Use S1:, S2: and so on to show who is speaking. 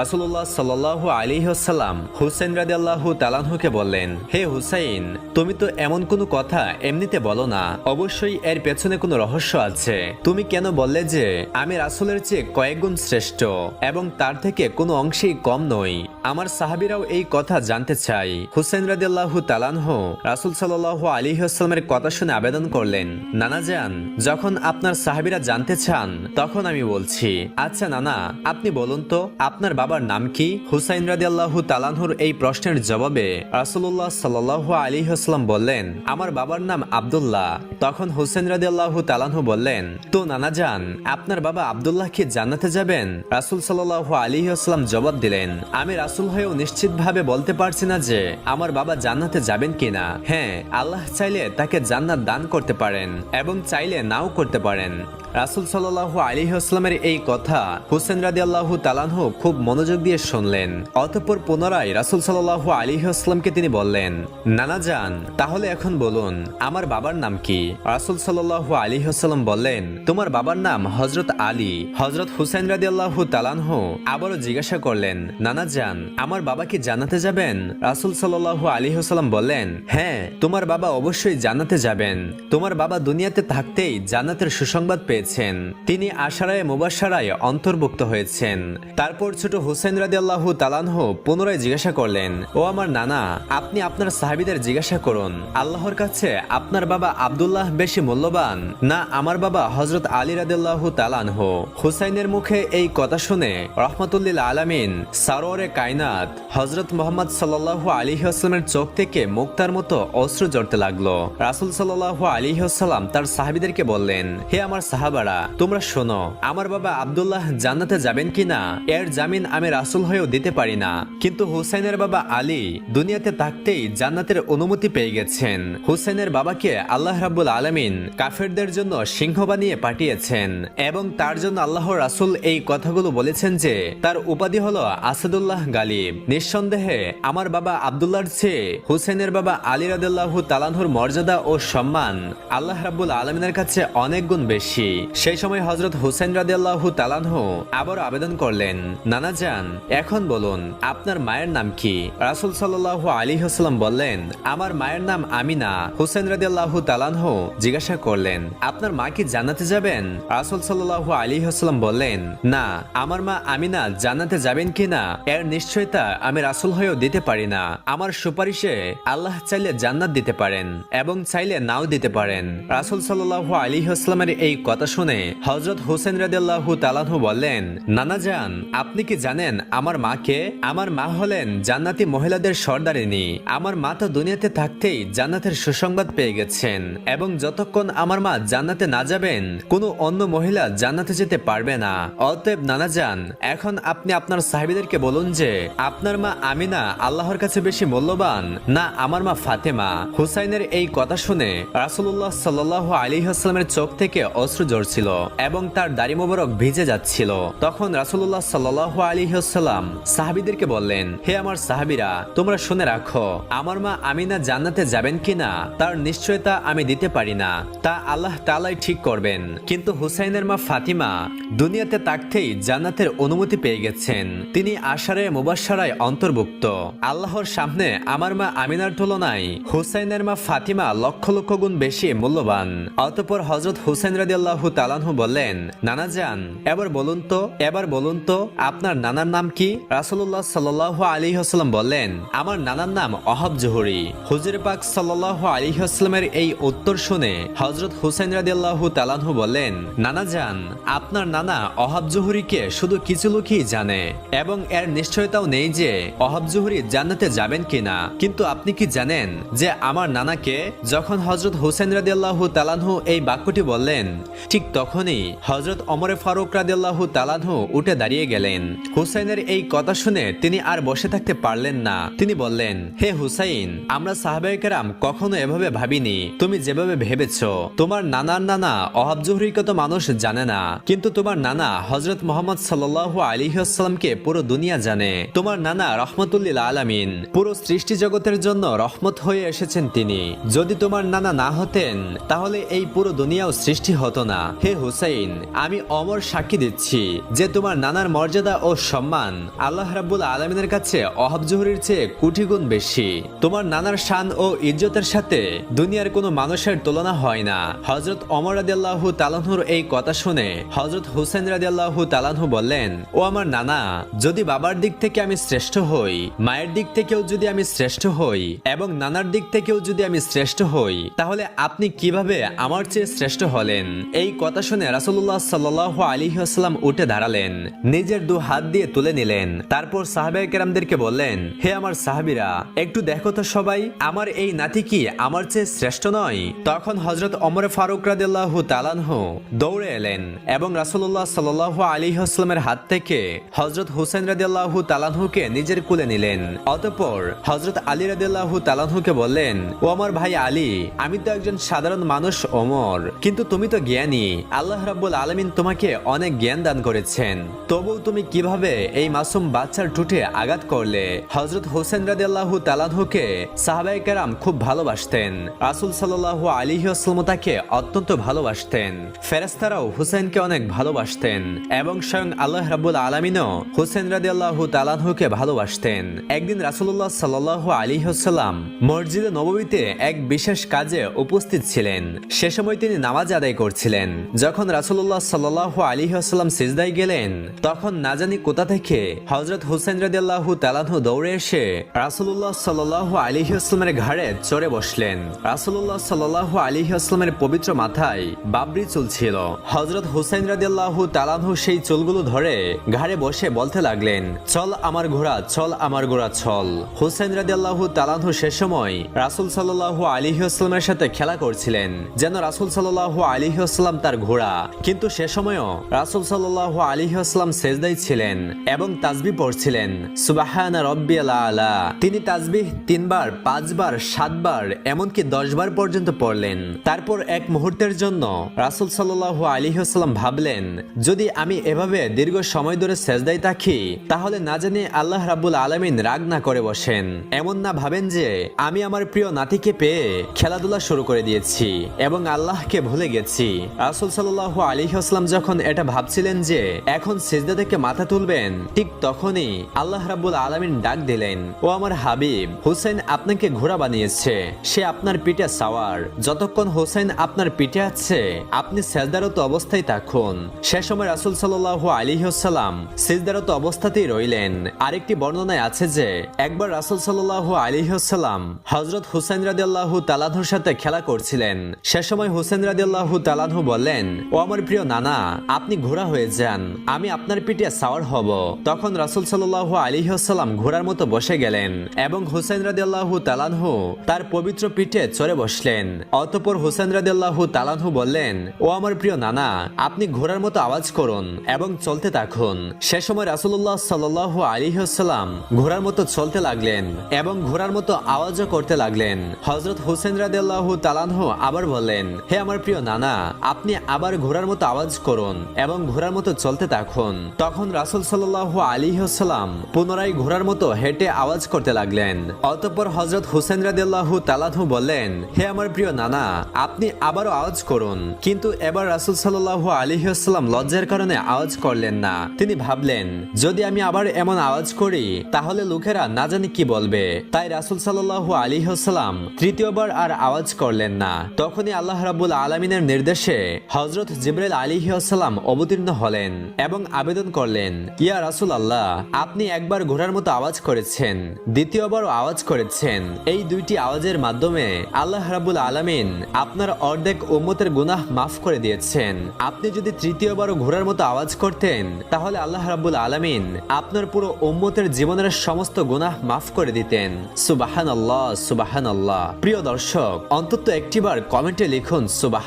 S1: রাসূলুল্লাহ সাল্লাল্লাহু আলাইহি ওয়াসাল্লাম হুসাইন রাদিয়াল্লাহু তাআলা আনহুকে বললেন, হে হুসাইন, তুমি তো এমন কোনো কথা এমনিতে বলো না, অবশ্যই এর পেছনে কোনো রহস্য আছে। তুমি কেন বললে যে আমি রাসূলের চেয়ে কয়েক গুণ শ্রেষ্ঠ এবং তার থেকে কোনো অংশেই কম নই? আমার সাহাবীরাও এই কথা জানতে চাই। হুসাইন রাদিয়াল্লাহু তাআলা আনহু রাসূল সাল্লাল্লাহু আলাইহি ওয়াসাল্লামের কথা শুনে আবেদন করলেন, নানা যান, যখন আপনার সাহাবীরা জানতে চান তখন আমি বলছি। আচ্ছা নানা, আপনি বলুন তো আপনার বাবার নাম কি? হুসাইন রাদিয়াল্লাহু তাআলা আনহুর এই প্রশ্নের জবাবে রাসূলুল্লাহ সাল্লাল্লাহু আলাইহি ওয়াসাল্লাম বললেন, আমার বাবার নাম আব্দুল্লাহ। তখন হুসাইন রাদিয়াল্লাহু তাআলা আনহু বললেন, তো নানা যান, আপনার বাবা আব্দুল্লাহ কি জান্নাতে যাবেন? রাসূল সাল্লাল্লাহু আলাইহি ওয়াসাল্লাম জবাব দিলেন, আমি রাসূল হয়েও নিশ্চিতভাবে বলতে পারছি না যে আমার বাবা জান্নাতে যাবেন কিনা। হ্যাঁ, আল্লাহ চাইলে তাকে জান্নাত দান করতে পারেন এবং চাইলে নাও করতে পারেন। রাসূল সাল্লাল্লাহু আলাইহি ওয়াসাল্লামের এই কথা হুসাইন রাদিয়াল্লাহু তাআলা আনহু খুব মনোযোগ দিয়ে শুনলেন। অতঃপর পুনরায় রাসূল সাল্লাল্লাহু আলাইহি ওয়াসাল্লামকে তিনি বললেন, নানা যান, তাহলে এখন বলুন আমার বাবার নাম কি? রাসূল সাল্লাল্লাহু আলাইহি ওয়াসাল্লাম বললেন, তোমার বাবার নাম হযরত আলী। হযরত হুসাইন রাদিয়াল্লাহু তাআলা আনহু আবারও জিজ্ঞাসা করলেন, নানা যান, আমার বাবা কি জান্নাতে যাবেন? রাসূল সাল্লাল্লাহু আলাইহি ওয়াসাল্লাম বললেন, হ্যাঁ, তোমার বাবা অবশ্যই জান্নাতে যাবেন। তোমার বাবা দুনিয়াতে থাকতেই জান্নাতের সুসংবাদ পেয়েছেন। তিনি আশারায়ে মুবাশশারায় অন্তর্ভুক্ত হয়েছেন। তারপর ছোট হুসাইন রাদিয়াল্লাহু তাআলা আনহু পুনরায় জিজ্ঞাসা করলেন, ও আমার নানা, আপনি আপনার সাহাবীদের জিজ্ঞাসা করুন, আল্লাহর কাছে আপনার বাবা আব্দুল্লাহ বেশি মূল্যবান না আমার বাবা হযরত আলী রাদিয়াল্লাহু তাআলা আনহু? হুসাইনের মুখে এই কথা শুনে রাহমাতুল্লিল আলামিন সারওয়ারে কায়নাত হযরত মুহাম্মদ সাল্লাল্লাহু আলাইহি ওয়াসাল্লামের চোখ থেকে মুক্তার মতো অশ্রু ঝরতে লাগলো। রাসূল সাল্লাল্লাহু আলাইহি ওয়াসাল্লাম তার সাহাবীদেরকে বললেন, হে আমার সাহাবারা, তোমরা শোনো, আমার বাবা আব্দুল্লাহ জান্নাতে যাবেন কিনা এর জামিন আমি রাসূল হয়েও দিতে পারি না, কিন্তু হুসাইনের বাবা আলী দুনিয়াতে থাকতেই জান্নাতের অনুমতি পেয়ে গেছেন। হুসাইনের বাবাকে আল্লাহ রাব্বুল আলামিন কাফেরদের জন্য সিংহ বানিয়ে পাঠিয়েছেন এবং তার জন্য আল্লাহর রাসূল এই কথাগুলো বলেছেন যে তার উপাধি হলো আসাদুল্লাহ গালিব। নিঃসন্দেহে আমার বাবা আব্দুল্লাহর চেয়ে হুসাইনের বাবা আলী রাদিয়াল্লাহু তাআলা আনহুর মর্যাদা ও সম্মান আল্লাহ রাব্বুল আলামিনের কাছে অনেক গুণ বেশি। সেই সময় হযরত হুসাইন রাদিয়াল্লাহু তাআলা আনহু আবার আবেদন করলেন, নানা যান, এখন বলুন আপনার মায়ের নাম কি? রাসূল সাল্লাল্লাহু আলাইহি ওয়াসাল্লাম বললেন, আমার মায়ের নাম আমিনা। হুসাইন রাদিয়াল্লাহু তাআলা আনহু জিজ্ঞাসা করলেন, আপনার মা কি জান্নাতে যাবেন? রাসূল সাল্লাল্লাহু আলাইহি ওয়াসাল্লাম বললেন, না, আমার মা আমিনা জান্নাতে যাবেন কিনা এর নিশ্চয়তা আমি রাসূল হয়েও দিতে পারি না। আমার সুপারিশে আল্লাহ চাইলে জান্নাত দিতে পারেন এবং চাইলে নাও দিতে পারেন। রাসূল সাল্লাল্লাহু আলাইহি ওয়াসাল্লামের এই কথা শুনে হযরত হুসাইন রাদিয়াল্লাহু তাআলা আনহু বললেন, নানা যান, আপনি কি জানেন আমার মাকে? আমার মা হলেন জান্নাতি মহিলাদের সর্দারিনী। আমার মা তো দুনিয়াতে থাকতেই জান্নাতের সুসংবাদ পেয়ে গেছেন এবং যতক্ষণ আমার মা জান্নাতে না যাবেন কোনো অন্য মহিলা জান্নাতে যেতে পারবে না। অতএব নানা যান, এখন আপনি আপনার সাহাবীদেরকে বলুন যে আপনার মা আমিনা আল্লাহর কাছে বেশি মূল্যবান না আমার মা ফাতেমা? হুসাইনের এই কথা শুনে রাসূলুল্লাহ সাল্লাল্লাহু আলাইহি ওয়াসাল্লামের চোখ থেকে অশ্রু ঝরছিল এবং তার দাড়ি মোবারক ভিজে যাচ্ছিল। তখন রাসূলুল্লাহ সাল্লাল্লাহু আলাইহি ওয়াসাল্লাম সাহাবীদেরকে বললেন, হে আমার সাহাবীরা, তোমরা শুনে রাখো, আমার মা আমিনা জান্নাতে যাবেন কিনা তার নিশ্চয়তা আমি দিতে পারি না, তা আল্লাহ তাআলাই ঠিক করবেন। কিন্তু হুসাইনের মা ফাতিমা দুনিয়াতে থাকতেই জান্নাতের অনুমতি পেয়ে গেছেন। তিনি আশারায়ে মুবাশশারায় অন্তর্ভুক্ত। আল্লাহর সামনে আমার মা আমিনার তুলনায় হুসাইনের মা ফাতিমা লক্ষ লক্ষ গুণ বেশি মূল্যবান। অতঃপর হযরত হুসাইন রাদিয়াল্লাহু তাআলা আনহু বললেন, নানা যান, এবার বলুন তো আপনার নানার নাম কি? রাসূলুল্লাহ সাল্লাল্লাহু আলাইহি ওয়াসাল্লাম বললেন, আমার নানার নাম ওহাব জোহরি। হুজুর পাক সাল্লাল্লাহু আলাইহি ওয়াসাল্লামের এই উত্তর শুনে হযরত হুসাইন রাদিয়াল্লাহু তাআলা আনহু বললেন, নানা যান, আপনার নানা ওহাব জোহরিকে শুধু কিছু লোকই জানে এবং এর নিশ্চয়তাও নেই যে ওহাব জোহরি জান্নাতে যাবেন কিনা। কিন্তু আপনি কি জানেন যে আমার নানাকে? যখন হযরত হুসাইন রাদিয়াল্লাহু তাআলা আনহু এই বাক্যটি বললেন, ঠিক তখনই হযরত ওমর ফারুক রাদিয়াল্লাহু তাআলা আনহু উঠে দাঁড়িয়ে গেলেন। হুসাইনের এই কথা শুনে তিনি আর বসে থাকতে পারলেন না। তিনি বললেন, হে হুসাইন, আমরা সাহাবায়ে কেরাম কখনো এভাবে ভাবিনি তুমি যেভাবে ভেবেছো। তোমার নানার নানা ওহাব জোহরিকে তো মানুষ জানে না, কিন্তু তোমার নানা হযরত মুহাম্মদ সাল্লাল্লাহু আলাইহি ওয়াসাল্লামকে পুরো দুনিয়া জানে। তোমার নানা রাহমাতুল্লিল আলামিন, পুরো সৃষ্টি জগতের জন্য রহমত হয়ে এসেছেন তিনি। যদি তোমার নানা না হতেন তাহলে এই পুরো দুনিয়াও সৃষ্টি হতো না। না। হে হুসাইন, আমি অমর সাক্ষী দিচ্ছি যে তোমার নানার মর্যাদা ও সম্মান আল্লাহ রাব্বুল আলামিনের কাছে ওহদ জোহরের চেয়ে কোটি গুণ বেশি। তোমার নানার শান ও ইজ্জতের সাথে দুনিয়ার কোনো মানুষের তুলনা হয় না। হযরত ওমর রাদিয়াল্লাহু তাআলা আনহুর এই কথা শুনে হযরত হুসাইন রাদিয়াল্লাহু তাআলা আনহু বললেন, ও আমার নানা, যদি বাবার দিক থেকে আমি শ্রেষ্ঠ হই, মায়ের দিক থেকেও যদি আমি শ্রেষ্ঠ হই এবং নানার দিক থেকেও যদি আমি শ্রেষ্ঠ হই, তাহলে আপনি কিভাবে আমার চেয়ে শ্রেষ্ঠ হলেন? এই কথা শুনে রাসূলুল্লাহ সাল্লাল্লাহু আলাইহি ওয়াসাল্লাম উঠে দাঁড়ালেন, নিজের দু হাত দিয়ে তুলে নিলেন, তারপর সাহাবায়ে কেরামদেরকে বললেন, হে আমার সাহাবীরা, একটু দেখো তো সবাই, আমার এই নাতি কি আমার চেয়ে শ্রেষ্ঠ নয়? তখন হযরত ওমর ফারুক রাদিয়াল্লাহু তাআলা আনহু দৌড়ে এলেন এবং রাসূলুল্লাহ সাল্লাল্লাহু আলাইহি ওয়াসাল্লামের হাত থেকে হযরত হুসাইন রাদিয়াল্লাহু তাআলা আনহুকে নিজের কোলে নিলেন। অতঃপর হযরত আলী রাদিয়াল্লাহু তাআলা আনহুকে বললেন, ও আমার ভাই আলী, আমি তো একজন সাধারণ মানুষ ওমর, কিন্তু তুমি তো জ্ঞানী। আল্লাহ রাব্বুল আলামিন তোমাকে অনেক জ্ঞান দান করেছেন, তবুও তুমি কিভাবে এই মাসুম বাচ্চার ঠোঁটে আঘাত করলে? হযরত হুসাইন রাদিয়াল্লাহু তাআলা আনহুকে সাহাবায়ে কেরাম খুব ভালোবাসতেন। রাসূল সাল্লাল্লাহু আলাইহি ওয়াসাল্লাম তাকে অত্যন্ত ভালোবাসতেন। ফেরেশতারাও হুসাইনকে অনেক ভালোবাসতেন এবং স্বয়ং আল্লাহ রাব্বুল আলামিনও হুসাইন রাদিয়াল্লাহু তাআলা আনহুকে ভালোবাসতেন। একদিন রাসূলুল্লাহ সাল্লাল্লাহু আলাইহি ওয়াসাল্লাম মসজিদে নববীতে এক বিশেষ কাজে উপস্থিত ছিলেন। সে সময় তিনি নামাজ আদায় করছিলেন। যখন রাসূলুল্লাহ সাল্লাল্লাহু আলাইহি ওয়াসাল্লাম সিজদায় গেলেন, তখন না জানি কোথা থেকে হযরত হুসাইন রাদিয়াল্লাহু তাআলা আনহু দৌড়ে এসে রাসূলুল্লাহ সাল্লাল্লাহু আলাইহি ওয়াসাল্লামের ঘাড়ে চড়ে বসলেন। রাসূলুল্লাহ সাল্লাল্লাহু আলাইহি ওয়াসাল্লামের পবিত্র মাথায় বাবরি চুল ছিল। হযরত হুসাইন রাদিয়াল্লাহু তাআলা আনহু সেই চুলগুলো ধরে ঘাড়ে বসে বলতে লাগলেন, চল আমার ঘোড়া, চল আমার ঘোড়া, চল। হুসাইন রাদিয়াল্লাহু তাআলা আনহু সে সময় রাসূল সাল্লাল্লাহু আলাইহি ওয়াসাল্লামের সাথে খেলা করছিলেন, যেন রাসূল সাল্লাল্লাহু আলাইহি ওয়াসাল্লাম তার ঘোড়া। কিন্তু সে সময়ও রাসূল সাল্লাল্লাহু আলাইহি ওয়াসাল্লাম সিজদায় ছিলেন এবং তাসবিহ পড়ছিলেন, সুবহানা রাব্বিয়াল আলা। তিনি তাসবিহ 3 বার, 5 বার, 7 বার, এমনকি 10 বার পর্যন্ত পড়লেন। তারপর এক মুহূর্তের জন্য রাসূল সাল্লাল্লাহু আলাইহি ওয়াসাল্লাম ভাবলেন, যদি আমি এভাবে দীর্ঘ সময় ধরে সিজদায় থাকি, তাহলে না জানি আল্লাহ রাব্বুল আলামিন রাগ না করে বসেন। এমন না ভাবেন যে আমি আমার প্রিয় নাতিকে পেয়ে খেলাধুলা শুরু করে দিয়েছি এবং আল্লাহকে ভুলে গেছি। রাসূল সাল্লাল্লাহু আলাইহি ওয়াসাল্লাম যখন এটা ভাবছিলেন যে এখন সিজদা থেকে মাথা তুলবেন, ঠিক তখনই আল্লাহ রাব্বুল আলামিন ডাক দিলেন, ও আমার হাবিব, হুসাইন আপনাকে ঘোড়া বানিয়েছে, সে আপনার পিঠে সাওয়ার। যতক্ষণ হুসাইন আপনার পিঠে আছে, আপনি সিজদারত অবস্থায় থাকুন। সে সময় রাসূল সাল্লাল্লাহু আলাইহি ওয়াসাল্লাম সিজদারত অবস্থাতেই রইলেন। আরেকটি বর্ণনায় আছে যে একবার রাসূল সাল্লাল্লাহু আলাইহি ওয়াসাল্লাম হযরত হুসাইন রাদিয়াল্লাহু তাআলা আনহুর সাথে খেলা করছিলেন। সে সময় হুসাইন রাদিয়াল্লাহু তাআলা আনহু বললেন, ও আমার প্রিয় নানা, আপনি ঘোড়া হয়ে যান, আমি আপনার পিঠে সাওয়ার হব। তখন রাসূল সাল্লাল্লাহু আলাইহি ওয়াসাল্লাম ঘোড়ার মতো বসে গেলেন এবং হুসাইন রাদিয়াল্লাহু তাআলা আনহু তার পবিত্র পিঠে চড়ে বসলেন। অতঃপর হুসাইন রাদিয়াল্লাহু তাআলা আনহু বললেন, ও আমার প্রিয় নানা, আপনি ঘোড়ার মতো আওয়াজ করুন এবং চলতে থাকুন। সে সময় রাসূলুল্লাহ সাল্লাল্লাহু আলাইহি ওয়াসাল্লাম ঘোড়ার মতো চলতে লাগলেন এবং ঘোড়ার মতো আওয়াজও করতে লাগলেন। হযরত হুসাইন রাদিয়াল্লাহু তাআলা আনহু আবার বললেন, হে আমার প্রিয় নানা, আপনি আবার ঘোড়ার মতো আওয়াজ করুন এবং ঘোড়ার মতো চলতে থাকুন। তখন রাসূল সাল্লাল্লাহু আলাইহি ওয়াসাল্লাম পুনরায় ঘোড়ার মতো হেঁটে আওয়াজ করতে লাগলেন। অতঃপর হযরত হুসাইন রাদিয়াল্লাহু তাআলা আনহু বললেন, হে আমার প্রিয় নানা, আপনি আবারও আওয়াজ করুন। কিন্তু এবার রাসূল সাল্লাল্লাহু আলাইহি ওয়াসাল্লাম লজ্জার কারণে আওয়াজ করলেন না। তিনি ভাবলেন, যদি আমি আবার এমন আওয়াজ করি, তাহলে লোকেরা না জানি কি বলবে। তাই রাসূল সাল্লাল্লাহু আলাইহি ওয়াসাল্লাম তৃতীয়বার আর আওয়াজ করলেন না। তখনই আল্লাহ রাব্বুল আলামিনের নির্দেশে হযরত জিবরাইল আলাইহিস সালাম অবতীর্ণ হলেন এবং আবেদন করলেন, ইয়া রাসূলুল্লাহ, আপনি একবার ঘোড়ার মতো আওয়াজ করেছেন, দ্বিতীয়বারও আওয়াজ করেছেন। এই দুইটি আওয়াজের মাধ্যমে আল্লাহ রাব্বুল আলামিন আপনার অর্ধেক উম্মতের গুনাহ মাফ করে দিয়েছেন। আপনি যদি তৃতীয়বারও ঘোড়ার মতো আওয়াজ করতেন, তাহলে আল্লাহ রাব্বুল আলামিন আপনার পুরো উম্মতের জীবনের সমস্ত গুনাহ মাফ করে দিতেন। সুবহানাল্লাহ, সুবহানাল্লাহ। প্রিয় দর্শক, অন্তত একটিবার কমেন্টে লিখুন সুবহান।